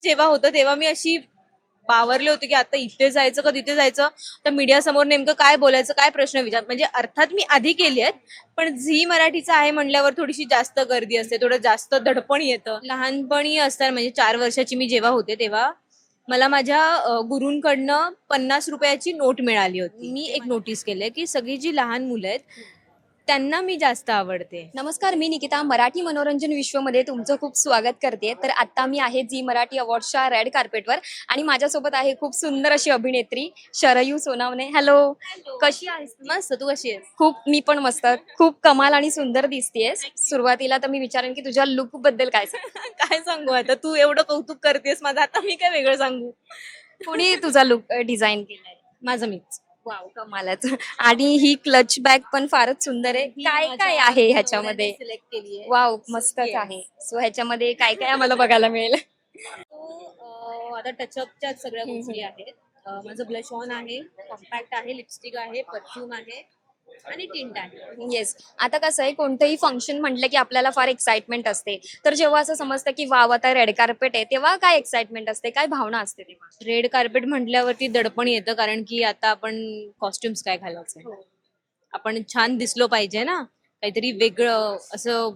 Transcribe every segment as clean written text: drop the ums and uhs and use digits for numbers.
जेव्हा होतं तेव्हा मी अशी बावरले होते की आता इथे जायचं का तिथे जायचं, तर मीडिया समोर नेमकं काय बोलायचं, काय प्रश्न विचार, म्हणजे अर्थात मी आधी केली आहेत, पण झी मराठीचं आहे म्हणल्यावर थोडीशी जास्त गर्दी असते, थोडं जास्त दडपण येतं. लहानपणी असताना म्हणजे 4 वर्षाची मी जेव्हा होते तेव्हा मला माझ्या गुरूंकडनं 50 रुपयाची नोट मिळाली होती. मी एक नोटीस केलंय की सगळी जी लहान मुलं आहेत त्यांना मी जास्त आवडते. नमस्कार, मी निकिता मराठी मनोरंजन विश्वमध्ये तुमचं खूप स्वागत करते. तर आता मी आहे झी मराठी अवॉर्ड्सच्या रेड कार्पेटवर आणि माझ्यासोबत आहे खूप सुंदर अशी अभिनेत्री शरयू सोनावणे. हॅलो, कशी आहेस तू? मस्त, तू कशी आहेस? खूप, मी पण मस्त. खूप कमाल आणि सुंदर दिसतेस. सुरुवातीला तर मी विचारेन की तुझ्या लुक बद्दल काय सांग? काय सांगू आता, तू एवढं कौतुक करतेस माझं, आता मी काय वेगळं सांगू. कोणी तुझा लुक डिझाईन केलाय? माझं मीच. वाव, कमालच. आणि ही क्लच बॅग पण फारच सुंदर आहे. काय काय आहे ह्याच्यामध्ये? सिलेक्ट केली आहे. वाव, मस्तच आहे. सो ह्याच्यामध्ये काय काय आम्हाला बघायला मिळेल? आता टचअपच्या सगळ्या हम्म, गोष्टी आहेत. माझं ब्लश ऑन आहे, कॉम्पॅक्ट आहे, लिपस्टिक आहे, परफ्यूम आहे आणि टिंट आहे. येस. आता कसं आहे, कोणतंही फंक्शन म्हटलं की आपल्याला फार एक्साइटमेंट असते. तर जेव्हा असं समजतं की वाव, आता रेड कार्पेट आहे, तेव्हा काय एक्साइटमेंट असते, काय भावना असते तेव्हा? रेड कार्पेट म्हटल्यावरती दडपण येतं, कारण की आता आपण कॉस्ट्युम्स काय घालायचं, आपण छान दिसलो पाहिजे ना, काहीतरी वेगळं असं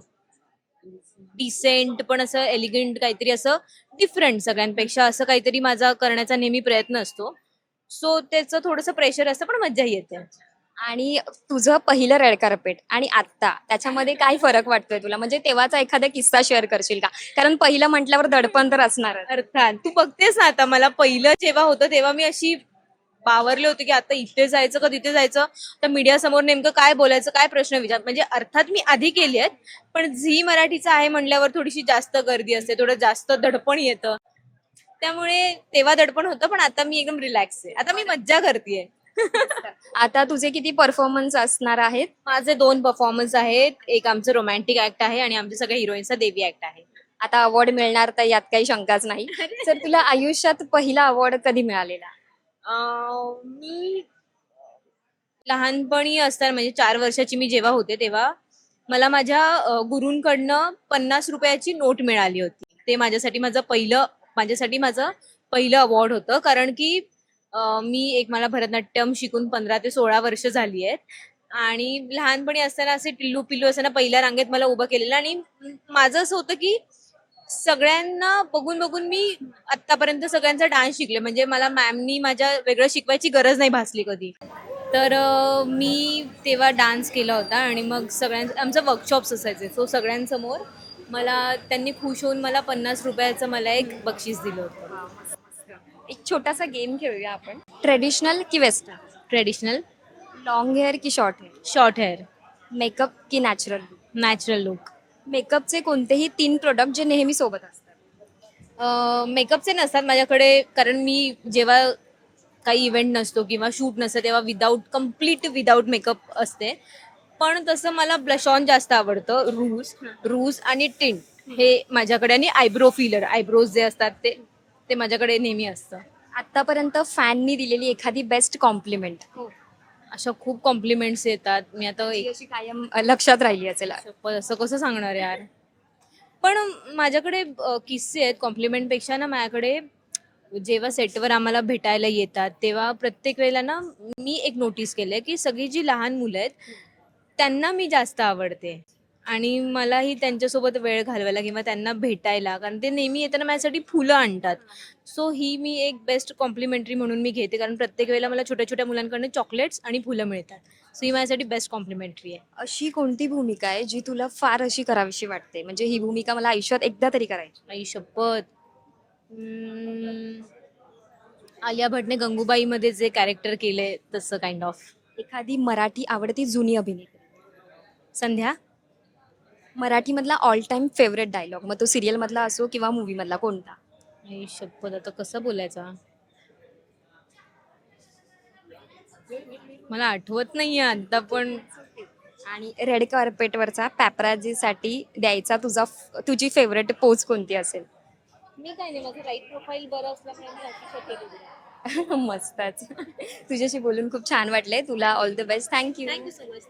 डिसेंट पण असं एलिगंट, काहीतरी असं डिफरंट सगळ्यांपेक्षा, असं काहीतरी माझा करण्याचा नेहमी प्रयत्न असतो. सो त्याचं थोडंसं प्रेशर असतं, पण मज्जा येते. आणि तुझं पहिलं रेड कार्पेट आणि आत्ता त्याच्यामध्ये काय फरक वाटतोय तुला? म्हणजे तेव्हाचा एखादा किस्सा शेअर करशील का? कारण पहिलं म्हटल्यावर दडपण तर असणारच. अर्थात तू बघतेस ना, आता मला पहिलं जेव्हा होतं तेव्हा मी अशी बावरले होते की आता इथे जायचं का तिथे जायचं, तर मीडिया समोर नेमकं काय बोलायचं, काय प्रश्न विचार, म्हणजे अर्थात मी आधी केली आहेत, पण झी मराठीचं आहे म्हणल्यावर थोडीशी जास्त गर्दी असते, थोडं जास्त दडपण येतं. त्यामुळे तेव्हा दडपण होतं, पण आता मी एकदम रिलॅक्स आहे, आता मी मज्जा करतेय. आता तुझे किती परफॉर्मन्स असणार आहेत? माझे 2 परफॉर्मन्स आहेत, एक आमचं रोमॅन्टिक ऍक्ट आहे आणि आमच्या सगळ्या हिरोईनचा देवी ऍक्ट आहे. आता अवॉर्ड मिळणार तर यात काही शंकाच नाही. तर तुला आयुष्यात पहिला अवॉर्ड कधी मिळालेला? मी लहानपणी असताना म्हणजे 4 वर्षाची मी जेव्हा होते तेव्हा मला माझ्या गुरूंकडनं 50 रुपयाची नोट मिळाली होती. ते माझ्यासाठी माझं पहिलं अवॉर्ड होतं, कारण की मी एक, मला भरतनाट्यम शिकून 15 ते 16 वर्ष झाली आहेत आणि लहानपणी असताना असे टिल्लू पिल्लू असताना पहिल्या रांगेत मला उभं केलेलं, आणि माझं असं होतं की सगळ्यांना बघून बघून मी आतापर्यंत सगळ्यांचा डान्स शिकले, म्हणजे मला मॅमनी माझ्या वेगळं शिकवायची गरज नाही भासली कधी. तर मी तेव्हा डान्स केला होता आणि मग आमचं वर्कशॉप्स असायचे, सो सगळ्यांसमोर मला त्यांनी खुश होऊन मला 50 रुपयाचं मला एक बक्षीस दिलं होतं. एक छोटासा गेम खेळूया आपण. ट्रेडिशनल की वेस्टर्न? ट्रेडिशनल. लॉंग हेअर की short hair? Short hair. Makeup की नॅचरल? Natural look. मेकअपचे कोणतेही 3 प्रोडक्ट जे नेहमी सोबत असतात? मेकअपचे नसतात माझ्याकडे, कारण मी जेव्हा काही इव्हेंट नसतो किंवा शूट नसतं तेव्हा कम्प्लीट विदाऊट मेकअप असते. पण तसं मला ब्लश ऑन जास्त आवडतं, रूज आणि टिंट हे माझ्याकडे, आणि आयब्रो फिलर, आयब्रोज जे असतात ते ते माझ्याकडे नेहमी असतं. आतापर्यंत फॅननी दिलेली एखादी बेस्ट कॉम्प्लिमेंट अशा खूप कॉम्प्लिमेंट्स येतात, मी आता अशी कायम लक्षात राहिली असेल? असं कसं सांगणार यार. पण माझ्याकडे किस्से आहेत कॉम्प्लिमेंट पेक्षा ना. माझ्याकडे जेव्हा सेटवर आम्हाला भेटायला येतात तेव्हा प्रत्येक वेळेला ना, मी एक नोटीस केलंय की सगळी जी लहान मुलं आहेत त्यांना मी जास्त आवडते, आणि मलाही त्यांच्यासोबत वेळ घालवायला किंवा त्यांना भेटायला, कारण ते नेहमी येताना माझ्यासाठी फुलं आणतात. सो ही मी एक बेस्ट कॉम्प्लिमेंटरी म्हणून मी घेते, कारण प्रत्येक वेळेला मला छोट्या छोट्या मुलांकडून चॉकलेट्स आणि फुलं मिळतात. सो ही माझ्यासाठी बेस्ट कॉम्प्लिमेंटरी आहे. अशी कोणती भूमिका आहे जी तुला फार अशी करावीशी वाटते, म्हणजे ही भूमिका मला आयुष्यात एकदा तरी करायची? आई शपथ. आलिया भटने गंगूबाई मध्ये जे कॅरेक्टर केलंय तसं काइंड ऑफ. एखादी मराठी आवडती जुनी अभिनेत्री? संध्या. मराठी मधला ऑल टाइम फेवरेट डायलॉग, मग तो सिरियल मधला असो किंवा मूवी मधला, कोणता? आई शपथ, आता कसं बोलायचा, मला आठवत नाहीये आता पण. आणि रेड कार्पेटवरचा पॅपराझीसाठी द्यायचा तुझी फेवरेट पोज कोणती असेल? मी काय नाही, माझं राईट प्रोफाईल बरं असल्यामुळे मी अशी शक्यतो. मस्तच. तुझ्याशी बोलून खूप छान वाटलंय. तुला all the best. Thank you. Thank you so much.